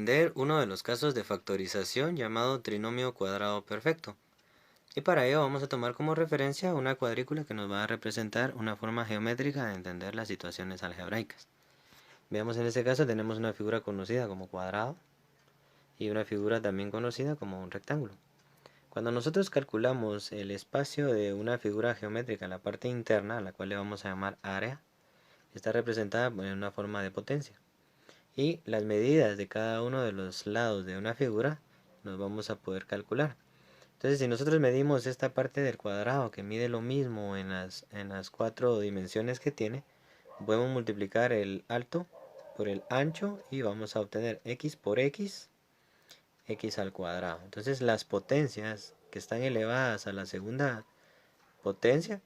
Entender uno de los casos de factorización llamado trinomio cuadrado perfecto. Y para ello vamos a tomar como referencia una cuadrícula que nos va a representar una forma geométrica de entender las situaciones algebraicas. Veamos, en este caso tenemos una figura conocida como cuadrado y una figura también conocida como un rectángulo. Cuando nosotros calculamos el espacio de una figura geométrica en la parte interna, a la cual le vamos a llamar área, está representada en una forma de potencia. Y las medidas de cada uno de los lados de una figura nos vamos a poder calcular. Entonces, si nosotros medimos esta parte del cuadrado que mide lo mismo en las 4 dimensiones que tiene, podemos multiplicar el alto por el ancho y vamos a obtener x por x al cuadrado. Entonces, las potencias que están elevadas a la segunda potencia,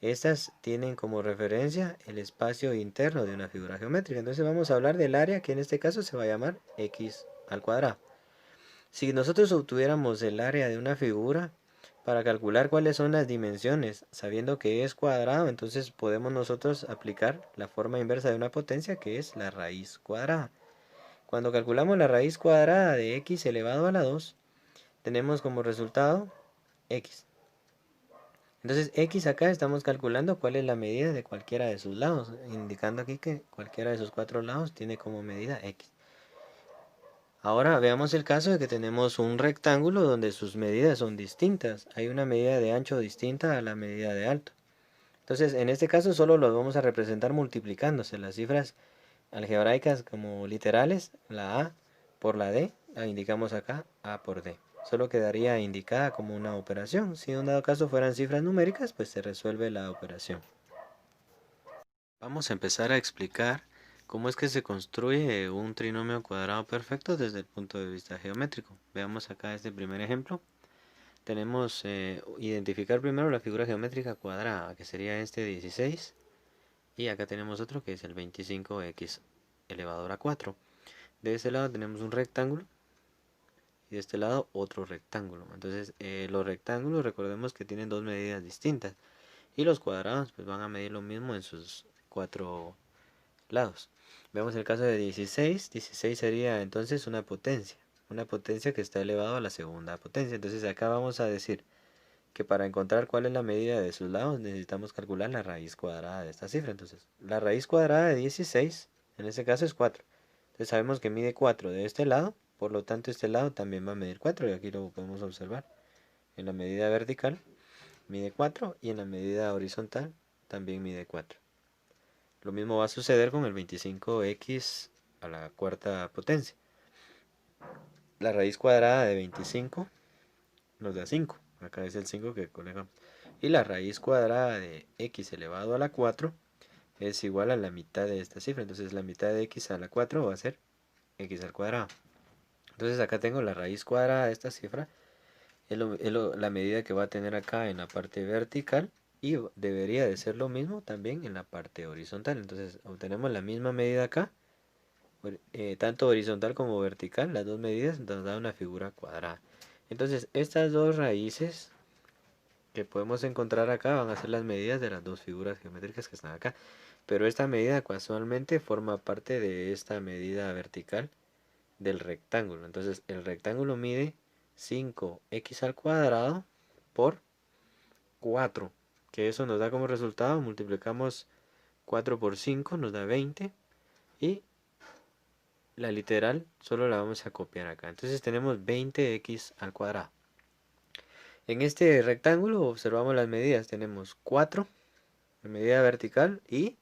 estas tienen como referencia el espacio interno de una figura geométrica. Entonces vamos a hablar del área, que en este caso se va a llamar x al cuadrado. Si nosotros obtuviéramos el área de una figura, para calcular cuáles son las dimensiones, sabiendo que es cuadrado, entonces podemos nosotros aplicar la forma inversa de una potencia, que es la raíz cuadrada. Cuando calculamos la raíz cuadrada de x elevado a la 2, tenemos como resultado x. Entonces x acá estamos calculando cuál es la medida de cualquiera de sus lados, indicando aquí que cualquiera de sus 4 lados tiene como medida x. Ahora veamos el caso de que tenemos un rectángulo donde sus medidas son distintas. Hay una medida de ancho distinta a la medida de alto. Entonces, en este caso solo los vamos a representar multiplicándose las cifras algebraicas como literales, la a por la d, la indicamos acá, a por d. Solo quedaría indicada como una operación. Si en un dado caso fueran cifras numéricas, pues se resuelve la operación. Vamos a empezar a explicar cómo es que se construye un trinomio cuadrado perfecto desde el punto de vista geométrico. Veamos acá este primer ejemplo. Tenemos identificar primero la figura geométrica cuadrada, que sería este 16. Y acá tenemos otro que es el 25x elevado a la 4. De este lado tenemos un rectángulo y de este lado otro rectángulo. Entonces los rectángulos, recordemos que tienen dos medidas distintas, y los cuadrados pues van a medir lo mismo en sus 4 lados. Vemos el caso de 16. 16 sería entonces una potencia que está elevado a la segunda potencia. Entonces acá vamos a decir que para encontrar cuál es la medida de sus lados necesitamos calcular la raíz cuadrada de esta cifra. Entonces la raíz cuadrada de 16 en este caso es 4. Entonces sabemos que mide 4 de este lado, por lo tanto este lado también va a medir 4, y aquí lo podemos observar. En la medida vertical mide 4 y en la medida horizontal también mide 4. Lo mismo va a suceder con el 25x a la cuarta potencia. La raíz cuadrada de 25 nos da 5. Acá es el 5 que colocamos. Y la raíz cuadrada de x elevado a la 4 es igual a la mitad de esta cifra. Entonces la mitad de x a la 4 va a ser x al cuadrado. Entonces acá tengo la raíz cuadrada de esta cifra. Es la medida que va a tener acá en la parte vertical. Y debería de ser lo mismo también en la parte horizontal. Entonces obtenemos la misma medida acá. Tanto horizontal como vertical, las dos medidas nos da una figura cuadrada. Entonces estas dos raíces que podemos encontrar acá van a ser las medidas de las dos figuras geométricas que están acá. Pero esta medida casualmente forma parte de esta medida vertical del rectángulo. Entonces el rectángulo mide 5x al cuadrado por 4, que eso nos da como resultado, multiplicamos 4 por 5, nos da 20, y la literal solo la vamos a copiar acá. Entonces tenemos 20x al cuadrado. En este rectángulo observamos las medidas. Tenemos 4 de medida vertical y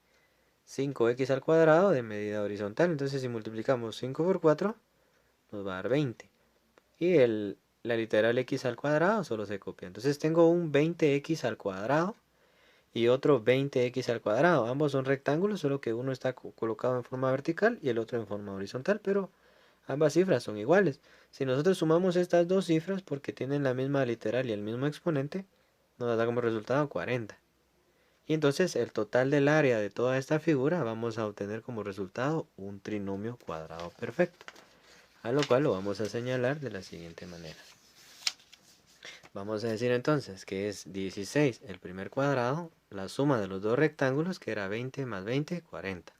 5x al cuadrado de medida horizontal. Entonces si multiplicamos 5 por 4 nos va a dar 20. Y la literal x al cuadrado solo se copia. Entonces tengo un 20x al cuadrado y otro 20x al cuadrado. Ambos son rectángulos, solo que uno está colocado en forma vertical y el otro en forma horizontal, pero ambas cifras son iguales. Si nosotros sumamos estas dos cifras, porque tienen la misma literal y el mismo exponente, nos da como resultado 40. Y entonces el total del área de toda esta figura vamos a obtener como resultado un trinomio cuadrado perfecto, a lo cual lo vamos a señalar de la siguiente manera. Vamos a decir entonces que es 16 el primer cuadrado, la suma de los dos rectángulos, que era 20 más 20, 40,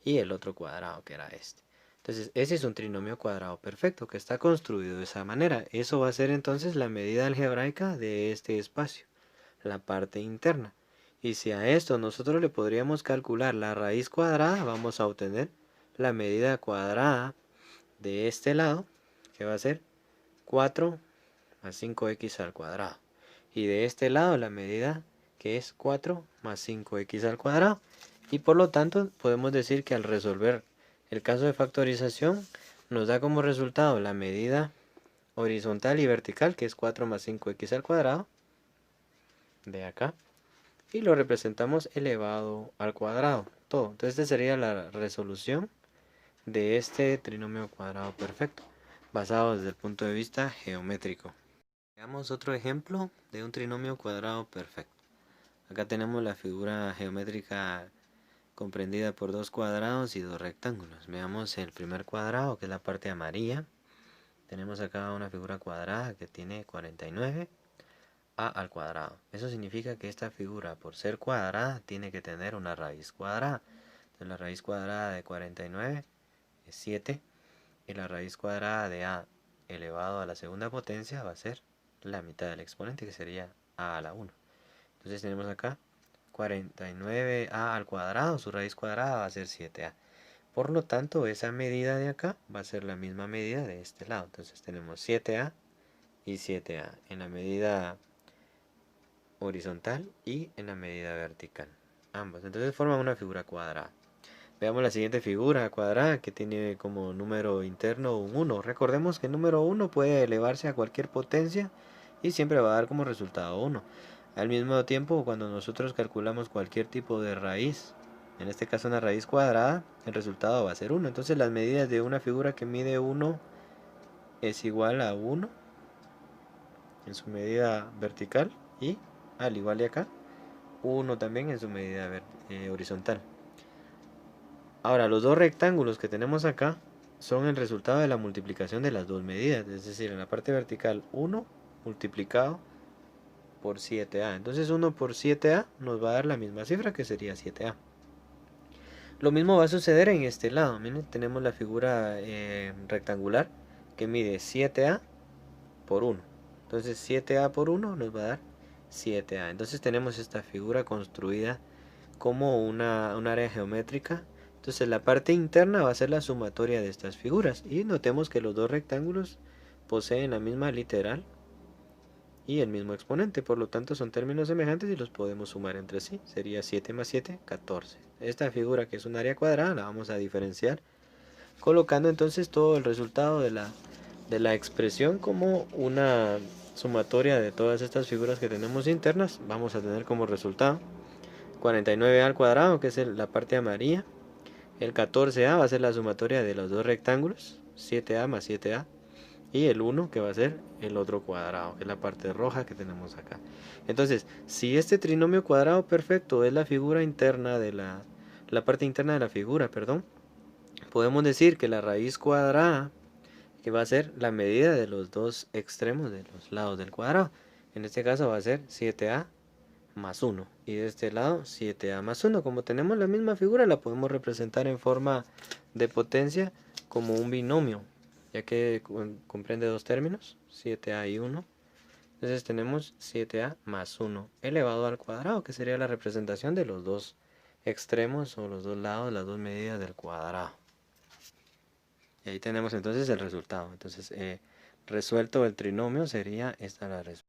y el otro cuadrado, que era este. Entonces, ese es un trinomio cuadrado perfecto que está construido de esa manera. Eso va a ser entonces la medida algebraica de este espacio, la parte interna. Y si a esto nosotros le podríamos calcular la raíz cuadrada, vamos a obtener la medida cuadrada de este lado, que va a ser 4 más 5x al cuadrado. Y de este lado la medida que es 4 más 5x al cuadrado. Y por lo tanto podemos decir que al resolver el caso de factorización nos da como resultado la medida horizontal y vertical, que es 4 más 5x al cuadrado, de acá, y lo representamos elevado al cuadrado, todo. Entonces esta sería la resolución de este trinomio cuadrado perfecto, basado desde el punto de vista geométrico. Veamos otro ejemplo de un trinomio cuadrado perfecto. Acá tenemos la figura geométrica comprendida por dos cuadrados y dos rectángulos. Veamos el primer cuadrado, que es la parte amarilla. Tenemos acá una figura cuadrada que tiene 49 a al cuadrado. Eso significa que esta figura, por ser cuadrada, tiene que tener una raíz cuadrada. Entonces la raíz cuadrada de 49 es 7 y la raíz cuadrada de a elevado a la segunda potencia va a ser la mitad del exponente, que sería a la 1. Entonces tenemos acá 49a al cuadrado, su raíz cuadrada va a ser 7a. Por lo tanto, esa medida de acá va a ser la misma medida de este lado. Entonces tenemos 7a y 7a en la medida horizontal y en la medida vertical. Ambos. Entonces forman una figura cuadrada. Veamos la siguiente figura cuadrada que tiene como número interno un 1. Recordemos que el número 1 puede elevarse a cualquier potencia y siempre va a dar como resultado 1. Al mismo tiempo, cuando nosotros calculamos cualquier tipo de raíz, en este caso una raíz cuadrada, el resultado va a ser 1. Entonces las medidas de una figura que mide 1 es igual a 1 en su medida vertical y, al igual de acá, 1 también en su medida horizontal. Ahora, los dos rectángulos que tenemos acá son el resultado de la multiplicación de las dos medidas, es decir, en la parte vertical 1 multiplicado por 7a. Entonces 1 por 7a nos va a dar la misma cifra, que sería 7a. Lo mismo va a suceder en este lado. Miren, tenemos la figura rectangular que mide 7a por 1. Entonces 7a por 1 nos va a dar 7a. Entonces tenemos esta figura construida como un área geométrica. Entonces la parte interna va a ser la sumatoria de estas figuras. Y notemos que los dos rectángulos poseen la misma literal y el mismo exponente. Por lo tanto son términos semejantes y los podemos sumar entre sí. Sería 7 más 7, 14. Esta figura, que es un área cuadrada, la vamos a diferenciar colocando entonces todo el resultado de la expresión como una sumatoria de todas estas figuras que tenemos internas. Vamos a tener como resultado 49a al cuadrado, que es la parte amarilla. El 14a va a ser la sumatoria de los dos rectángulos, 7a más 7a. Y el 1, que va a ser el otro cuadrado, que es la parte roja que tenemos acá. Entonces, si este trinomio cuadrado perfecto es la figura interna de la parte interna de la figura, perdón, podemos decir que la raíz cuadrada, que va a ser la medida de los dos extremos de los lados del cuadrado, en este caso va a ser 7a más 1. Y de este lado 7a más 1. Como tenemos la misma figura, la podemos representar en forma de potencia como un binomio, ya que comprende dos términos, 7a y 1. Entonces tenemos 7a más 1 elevado al cuadrado, que sería la representación de los dos extremos o los dos lados, las dos medidas del cuadrado. Y ahí tenemos entonces el resultado. Entonces, resuelto el trinomio, sería esta la respuesta.